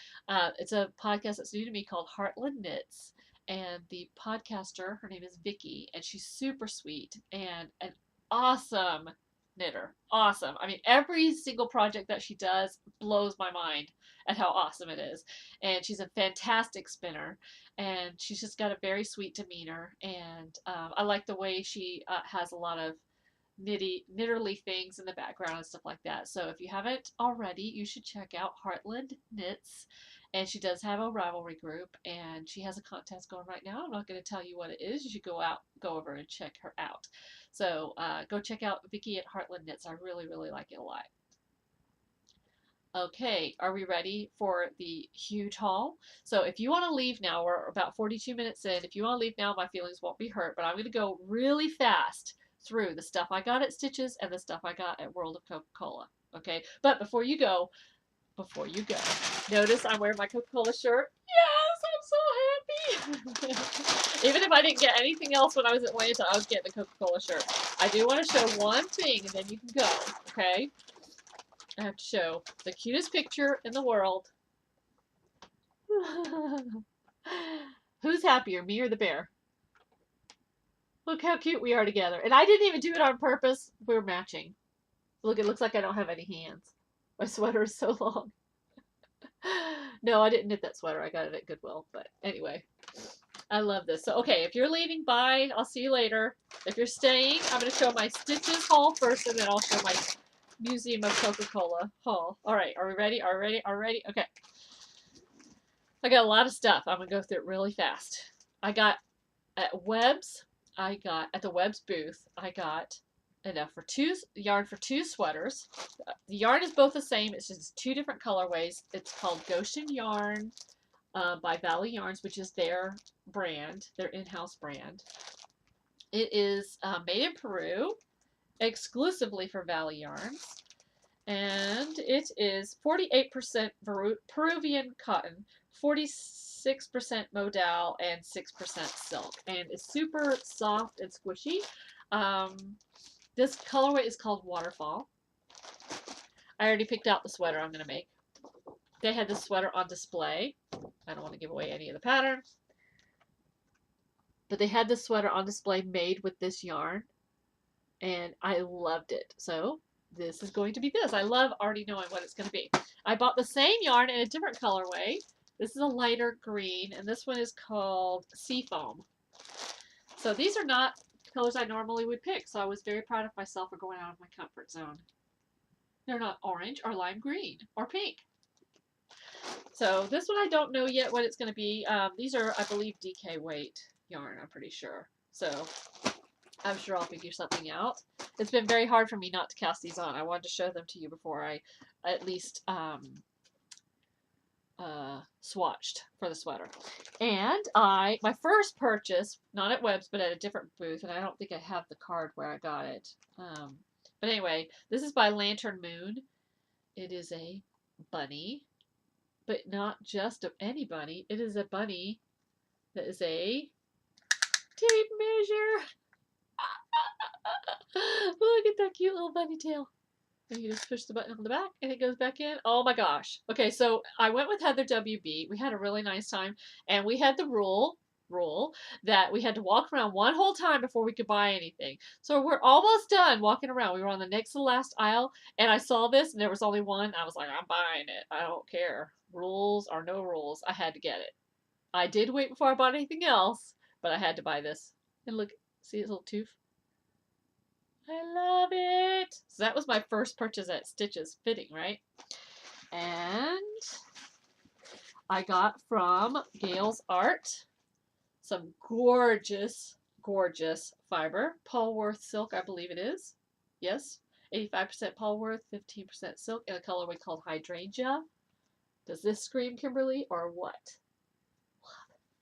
It's a podcast that's new to me called Heartland Knits. And the podcaster, her name is Vicky, and she's super sweet and an awesome knitter. Awesome. I mean, every single project that she does blows my mind at how awesome it is. And she's a fantastic spinner, and she's just got a very sweet demeanor. And I like the way she has a lot of knitterly things in the background and stuff like that. So if you haven't already, you should check out Heartland Knits. And she does have a Ravelry group, and she has a contest going right now. I'm not going to tell you what it is. You should go over and check her out. So go check out Vicky at Heartland Knits. I really, really like it a lot. Okay, are we ready for the huge haul? So if you want to leave now, we're about 42 minutes in. If you want to leave now, my feelings won't be hurt, but I'm going to go really fast through the stuff I got at Stitches and the stuff I got at World of Coca-Cola. Okay, but before you go, notice I'm wearing my Coca-Cola shirt. Yes, I'm so happy. Even if I didn't get anything else when I was at Atlanta, I was getting the Coca-Cola shirt. I do want to show one thing, and then you can go, okay? I have to show the cutest picture in the world. Who's happier, me or the bear? Look how cute we are together. And I didn't even do it on purpose. We're matching. Look, it looks like I don't have any hands. My sweater is so long. No, I didn't knit that sweater. I got it at Goodwill. But anyway, I love this. So, okay, if you're leaving, bye. I'll see you later. If you're staying, I'm going to show my Stitches haul first, and then I'll show my Museum of Coca-Cola haul. All right, are we ready? Are we ready? Are we ready? Okay. I got a lot of stuff. I'm going to go through it really fast. I got at the Webb's booth, I got enough for yarn for 2 sweaters. The yarn is both the same. It's just 2 different colorways. It's called Goshen Yarn by Valley Yarns, which is their brand, their in-house brand. It is made in Peru, exclusively for Valley Yarns. And it is 48% Peruvian cotton, 46% modal, and 6% silk. And it's super soft and squishy. This colorway is called Waterfall. I already picked out the sweater I'm going to make. They had this sweater on display. I don't want to give away any of the pattern. But they had this sweater on display made with this yarn. And I loved it. So this is going to be this. I love already knowing what it's going to be. I bought the same yarn in a different colorway. This is a lighter green, and this one is called Seafoam. So these are not colors I normally would pick, so I was very proud of myself for going out of my comfort zone. They're not orange or lime green or pink. So this one I don't know yet what it's going to be. These are, I believe, DK weight yarn, I'm pretty sure. So I'm sure I'll figure something out. It's been very hard for me not to cast these on. I wanted to show them to you before I at least swatched for the sweater. And my first purchase, not at Webb's, but at a different booth, and I don't think I have the card where I got it. But anyway, this is by Lantern Moon. It is a bunny, but not just any bunny. It is a bunny that is a tape measure. Look at that cute little bunny tail. And you just push the button on the back and it goes back in. Oh my gosh. Okay, so I went with Heather WB. We had a really nice time, and we had the rule that we had to walk around one whole time before we could buy anything. So we're almost done walking around. We were on the next to the last aisle, and I saw this, and there was only one. I was like, I'm buying it. I don't care. Rules or no rules. I had to get it. I did wait before I bought anything else, but I had to buy this. And look, see his little tooth? I love it. So that was my first purchase at Stitches Fitting, right? And I got from Gail's Art some gorgeous, gorgeous fiber. Polworth silk, I believe it is. Yes. 85% Polworth, 15% silk, in a colorway called Hydrangea. Does this scream Kimberly or what?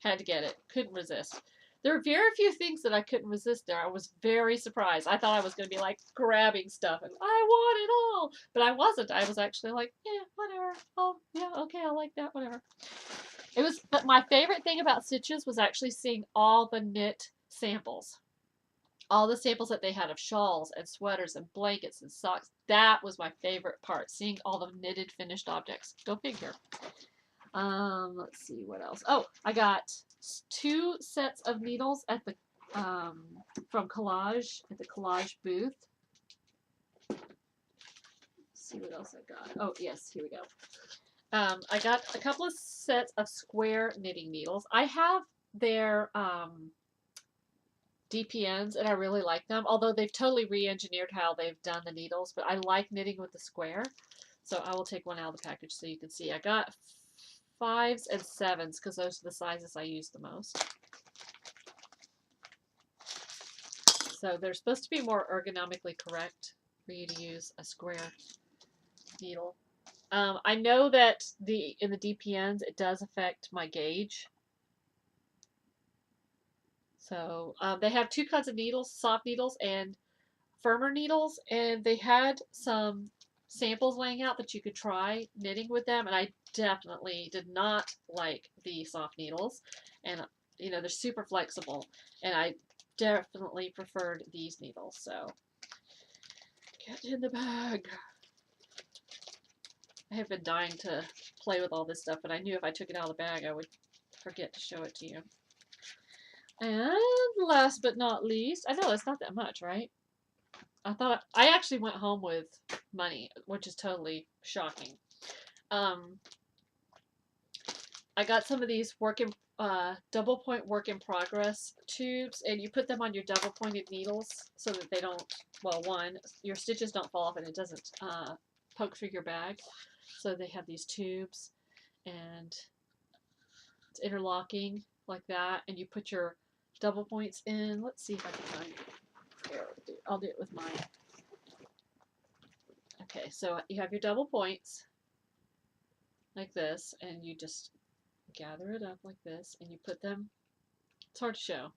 Had to get it. Couldn't resist. There are very few things that I couldn't resist there. I was very surprised. I thought I was going to be like grabbing stuff and I want it all. But I wasn't. I was actually like, yeah, whatever. Oh, yeah, okay, I like that, whatever. But my favorite thing about Stitches was actually seeing all the knit samples. All the samples that they had of shawls and sweaters and blankets and socks. That was my favorite part, seeing all the knitted finished objects. Go figure. Let's see what else. Oh, I got 2 sets of needles at the from Collage at the Collage booth. Let's see what else I got. Oh yes, here we go. I got a couple of sets of square knitting needles. I have their DPNs and I really like them, although they've totally re-engineered how they've done the needles, but I like knitting with the square. So I will take one out of the package so you can see. I got 5s and 7s because those are the sizes I use the most. So they're supposed to be more ergonomically correct for you to use a square needle. I know that in the DPNs it does affect my gauge. So they have 2 kinds of needles, soft needles and firmer needles, and they had some samples laying out that you could try knitting with them, and I definitely did not like the soft needles, and you know they're super flexible, and I definitely preferred these needles. So get in the bag. I have been dying to play with all this stuff, but I knew if I took it out of the bag I would forget to show it to you. And last but not least, I know it's not that much, right? I actually went home with money, which is totally shocking. I got some of these double point work in progress tubes, and you put them on your double pointed needles so that they don't, well, one, your stitches don't fall off and it doesn't poke through your bag. So they have these tubes, and it's interlocking like that, and you put your double points in. Let's see if I can find it. Here, I'll do it with mine. Okay, so you have your double points like this, and you just gather it up like this, and you put them, it's hard to show,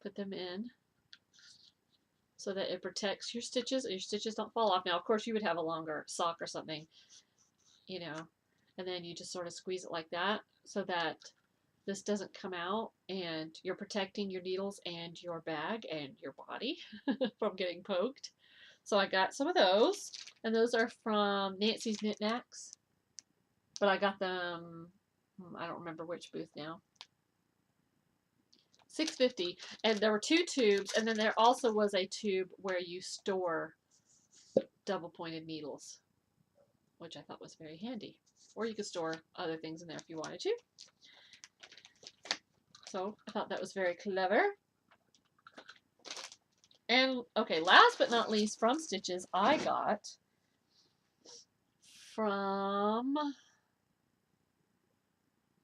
put them in so that it protects your stitches and your stitches don't fall off. Now, of course, you would have a longer sock or something, you know, and then you just sort of squeeze it like that so that this doesn't come out, and you're protecting your needles and your bag and your body from getting poked. So I got some of those, and those are from Nancy's Knit Knacks, but I got them, I don't remember which booth now. $6.50, and there were 2 tubes, and then there also was a tube where you store double pointed needles, which I thought was very handy. Or you could store other things in there if you wanted to. So I thought that was very clever. And okay, last but not least, from Stitches, I got from,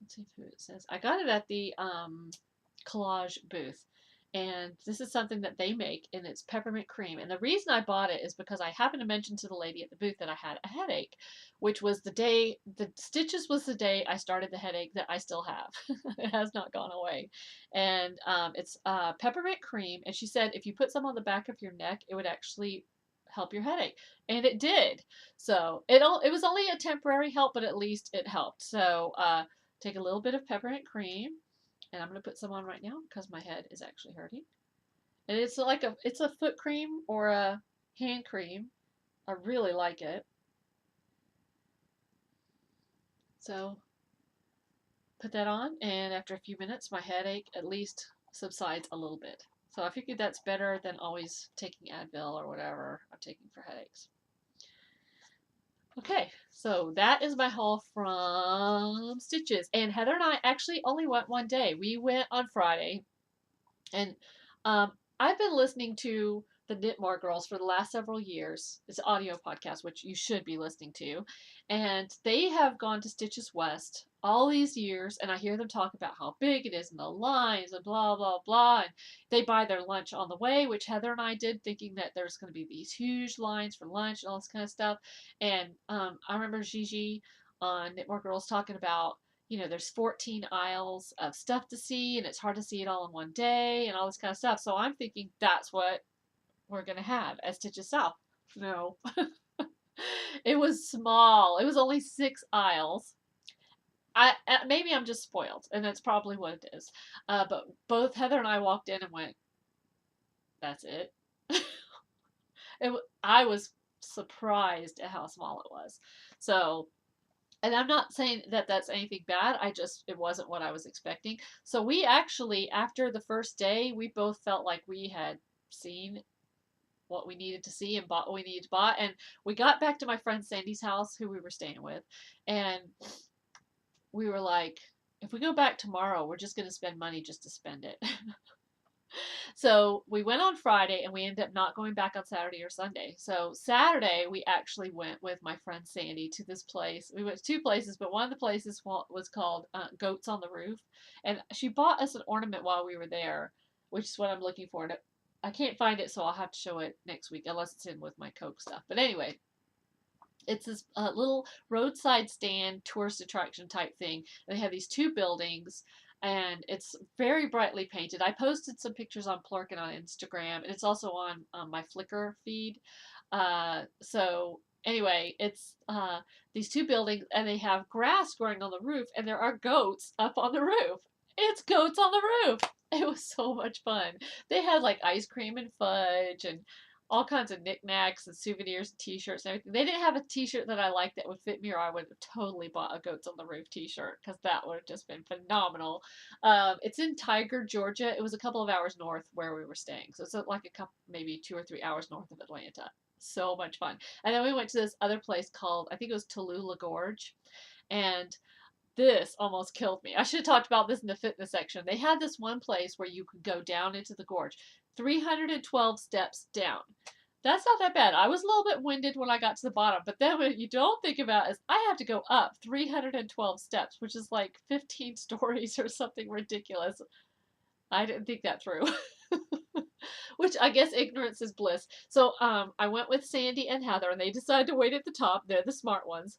let's see who it says. I got it at the collage booth. And this is something that they make, and it's peppermint cream. And the reason I bought it is because I happened to mention to the lady at the booth that I had a headache, which was the day, the stitches was the day I started the headache that I still have. It has not gone away. And it's peppermint cream. And she said if you put some on the back of your neck, it would actually help your headache. And it did. So it was only a temporary help, but at least it helped. So take a little bit of peppermint cream, and I'm going to put some on right now because my head is actually hurting. And it's like it's a foot cream or a hand cream. I really like it. So put that on, and after a few minutes, my headache at least subsides a little bit. So I figured that's better than always taking Advil or whatever I'm taking for headaches. Okay, so that is my haul from Stitches. And Heather and I actually only went one day. We went on Friday, and I've been listening to the Knitmore Girls for the last several years. It's an audio podcast, which you should be listening to. And they have gone to Stitches West all these years, and I hear them talk about how big it is and the lines and blah, blah, blah. And they buy their lunch on the way, which Heather and I did, thinking that there's going to be these huge lines for lunch and all this kind of stuff. And I remember Gigi on Knitmore Girls talking about, there's 14 aisles of stuff to see, and it's hard to see it all in one day, and all this kind of stuff. So I'm thinking that's what we're going to have at Stitches South. No. It was small. It was only 6 aisles. Maybe I'm just spoiled, and that's probably what it is. But both Heather and I walked in and went, that's it. I was surprised at how small it was. So, and I'm not saying that that's anything bad. It wasn't what I was expecting. So we actually, after the first day, we both felt like we had seen what we needed to see and bought what we needed to buy. And we got back to my friend Sandy's house, who we were staying with, and we were like, if we go back tomorrow, we're just going to spend money just to spend it. So we went on Friday, and we ended up not going back on Saturday or Sunday. So Saturday, we actually went with my friend Sandy to this place. We went to 2 places, but one of the places was called Goats on the Roof. And she bought us an ornament while we were there, which is what I'm looking for. And I can't find it, so I'll have to show it next week, unless it's in with my Coke stuff. But anyway, it's this little roadside stand tourist attraction type thing. They have these 2 buildings, and it's very brightly painted. I posted some pictures on Plurkin on Instagram, and it's also on my Flickr feed. So anyway, it's these 2 buildings, and they have grass growing on the roof, and there are goats up on the roof. It's goats on the roof. It was so much fun. They had like ice cream and fudge and all kinds of knickknacks and souvenirs and t-shirts and everything. They didn't have a t-shirt that I liked that would fit me, or I would have totally bought a Goats on the Roof t-shirt, because that would have just been phenomenal. It's in Tiger, Georgia. It was a couple of hours north where we were staying. So it's like a couple, maybe 2 or 3 hours north of Atlanta. So much fun. And then we went to this other place called, I think it was Tallulah Gorge. And this almost killed me. I should have talked about this in the fitness section. They had this one place where you could go down into the gorge, 312 steps down. That's not that bad. I was a little bit winded when I got to the bottom, but then what you don't think about is I have to go up 312 steps, which is like 15 stories or something ridiculous. I didn't think that through. Which I guess ignorance is bliss. So I went with Sandy and Heather, and they decided to wait at the top. They're the smart ones.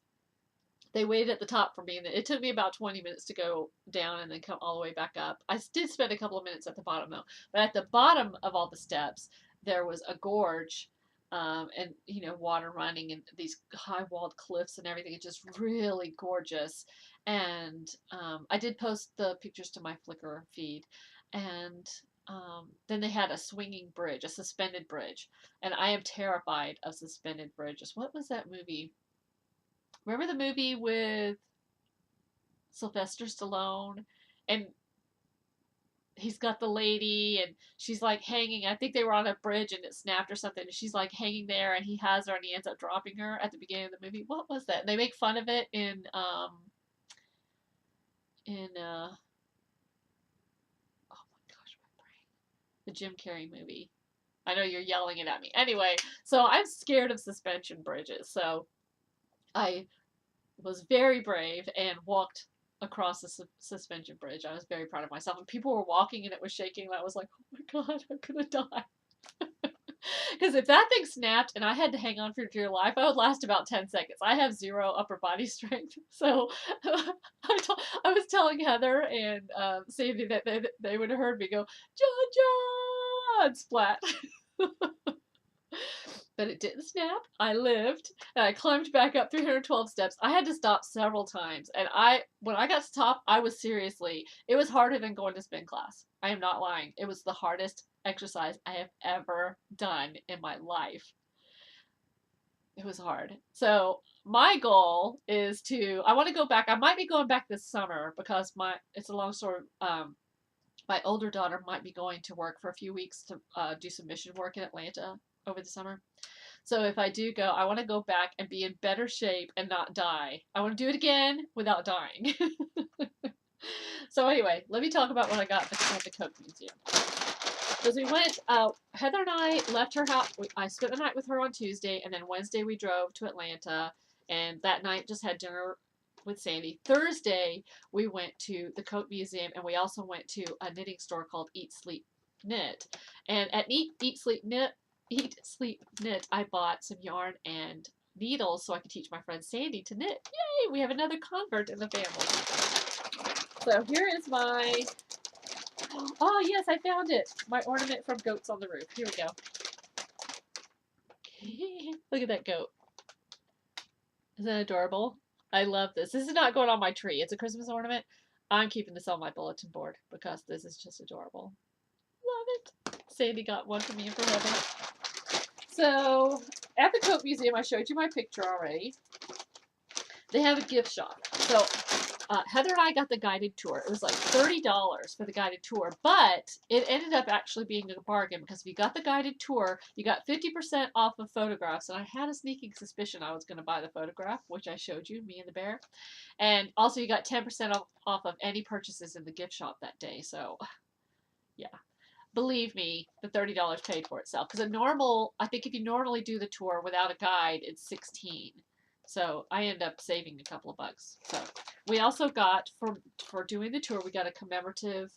They waited at the top for me, and it took me about 20 minutes to go down and then come all the way back up. I did spend a couple of minutes at the bottom, though. But at the bottom of all the steps, there was a gorge, and, water running, and these high-walled cliffs and everything. It's just really gorgeous. And I did post the pictures to my Flickr feed. And then they had a swinging bridge, a suspended bridge. And I am terrified of suspended bridges. What was that movie? Remember the movie with Sylvester Stallone? And he's got the lady, and she's like hanging. I think they were on a bridge and it snapped or something. And she's like hanging there, and he has her, and he ends up dropping her at the beginning of the movie. What was that? And they make fun of it in oh my gosh, my brain. The Jim Carrey movie. I know you're yelling it at me. Anyway, so I'm scared of suspension bridges. So I was very brave and walked across the suspension bridge. I was very proud of myself. And people were walking and it was shaking. And I was like, oh my God, I'm going to die. Because if that thing snapped and I had to hang on for dear life, I would last about 10 seconds. I have zero upper body strength. So I was telling Heather and Sandy that they would have heard me go, John, John, splat. But it didn't snap. I lived, and I climbed back up 312 steps. I had to stop several times, and when I got to the top, I was seriously, it was harder than going to spin class. I am not lying. It was the hardest exercise I have ever done in my life. It was hard. So my goal is I want to go back. I might be going back this summer because it's a long story. My older daughter might be going to work for a few weeks to do some mission work in Atlanta over the summer. So if I do go, I want to go back and be in better shape and not die. I want to do it again without dying. So anyway, let me talk about what I got at the Coke Museum. Because we went, Heather and I left her house. I spent the night with her on Tuesday, and then Wednesday we drove to Atlanta, and that night just had dinner with Sandy. Thursday we went to the Coke Museum, and we also went to a knitting store called Eat Sleep Knit. And at Eat Sleep Knit, I bought some yarn and needles so I could teach my friend Sandy to knit. Yay! We have another convert in the family. So here is my, oh yes, I found it. My ornament from Goats on the Roof. Here we go. Look at that goat. Isn't that adorable? I love this. This is not going on my tree. It's a Christmas ornament. I'm keeping this on my bulletin board because this is just adorable. Love it. Sandy got one for me and for Heather. So at the Coke Museum, I showed you my picture already. They have a gift shop. So Heather and I got the guided tour. It was like $30 for the guided tour, but it ended up actually being a bargain because if you got the guided tour, you got 50% off of photographs. And I had a sneaking suspicion I was going to buy the photograph, which I showed you, me and the bear. And also you got 10% off of any purchases in the gift shop that day. So yeah. Believe me, the $30 paid for itself. Because I think if you normally do the tour without a guide, it's $16. So I end up saving a couple of bucks. So we also got, for doing the tour, we got a commemorative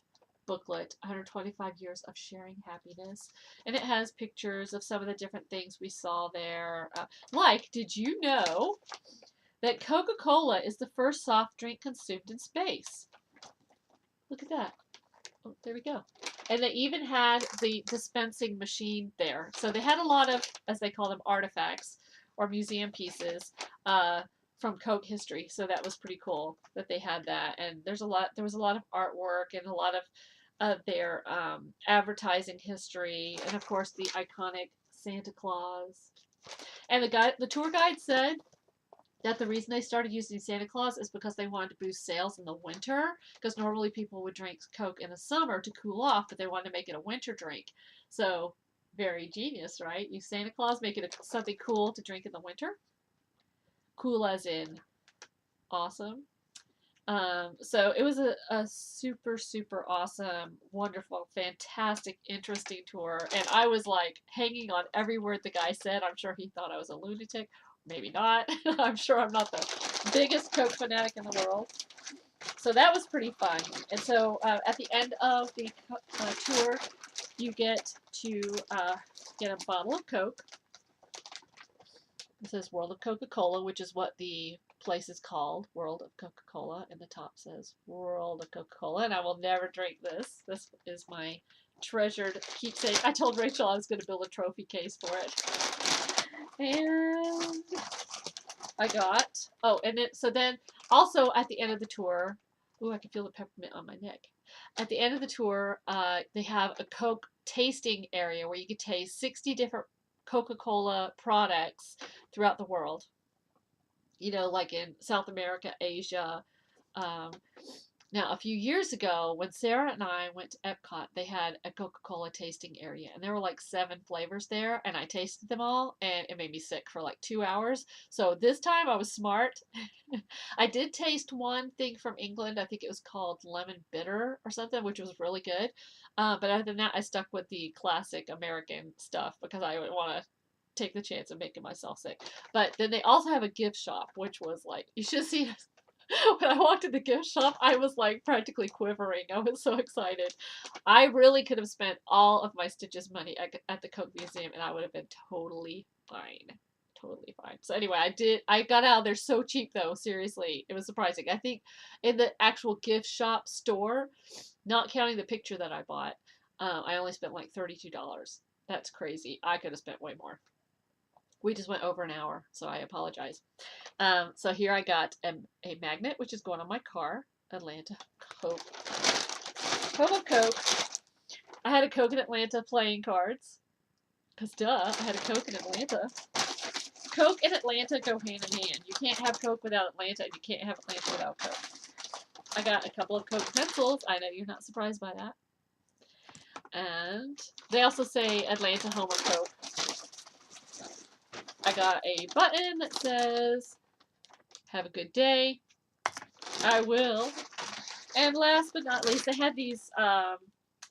booklet, 125 Years of Sharing Happiness. And it has pictures of some of the different things we saw there. Did you know that Coca-Cola is the first soft drink consumed in space? Look at that. Oh, there we go. And they even had the dispensing machine there. So they had a lot of, as they call them, artifacts or museum pieces from Coke history. So that was pretty cool that they had that. And there was a lot of artwork and a lot of their advertising history. And of course the iconic Santa Claus. And the tour guide said that the reason they started using Santa Claus is because they wanted to boost sales in the winter, because normally people would drink Coke in the summer to cool off, but they wanted to make it a winter drink. So very genius, right? Use Santa Claus, make it something cool to drink in the winter. Cool as in awesome. So it was a super, super awesome, wonderful, fantastic, interesting tour. And I was like hanging on every word the guy said. I'm sure he thought I was a lunatic. Maybe not. I'm sure I'm not the biggest Coke fanatic in the world. So that was pretty fun. And so at the end of the tour, you get to get a bottle of Coke. It says World of Coca-Cola, which is what the place is called, World of Coca-Cola, and the top says World of Coca-Cola, and I will never drink this. This is my treasured keepsake. I told Rachel I was going to build a trophy case for it. And I got, so then also at the end of the tour, ooh, I can feel the peppermint on my neck. At the end of the tour, they have a Coke tasting area where you can taste 60 different Coca-Cola products throughout the world. You know, like in South America, Asia. Now, a few years ago, when Sarah and I went to Epcot, they had a Coca-Cola tasting area, and there were like 7 flavors there, and I tasted them all, and it made me sick for like 2 hours. So this time I was smart. I did taste one thing from England. I think it was called lemon bitter or something, which was really good. But other than that, I stuck with the classic American stuff because I would want to take the chance of making myself sick. But then they also have a gift shop, which was like, you should see when I walked in the gift shop, I was like practically quivering. I was so excited. I really could have spent all of my Stitches money at the Coke Museum and I would have been totally fine. Totally fine. So anyway, I got out of there so cheap though, seriously. It was surprising. I think in the actual gift shop store, not counting the picture that I bought, I only spent like $32. That's crazy. I could have spent way more. We just went over an hour, so I apologize. So here I got a magnet, which is going on my car. Atlanta Coke. Home of Coke. I had a Coke in Atlanta playing cards. Because duh, I had a Coke in Atlanta. Coke and Atlanta go hand in hand. You can't have Coke without Atlanta, and you can't have Atlanta without Coke. I got a couple of Coke pencils. I know you're not surprised by that. And they also say Atlanta Home of Coke. I got a button that says, have a good day. I will. And last but not least, they had these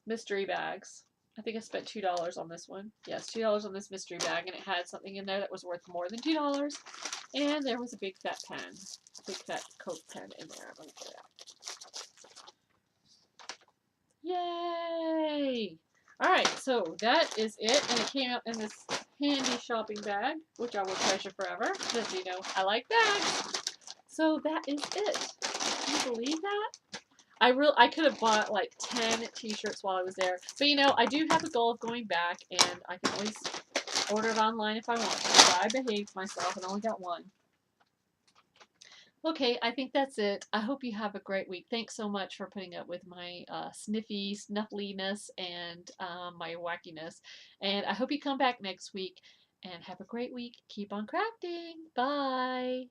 mystery bags. I think I spent $2 on this one. Yes, $2 on this mystery bag, and it had something in there that was worth more than $2. And there was a big fat pen. Big fat Coke pen in there. Let me get it out. Yay! Alright, so that is it. And it came out in this handy shopping bag, which I will treasure forever. Because, you know, I like bags. So that is it. Can you believe that? I could have bought like 10 t-shirts while I was there. But you know, I do have a goal of going back, and I can always order it online if I want to. But I behaved myself and only got one. Okay, I think that's it. I hope you have a great week. Thanks so much for putting up with my snuffliness and my wackiness. And I hope you come back next week and have a great week. Keep on crafting. Bye.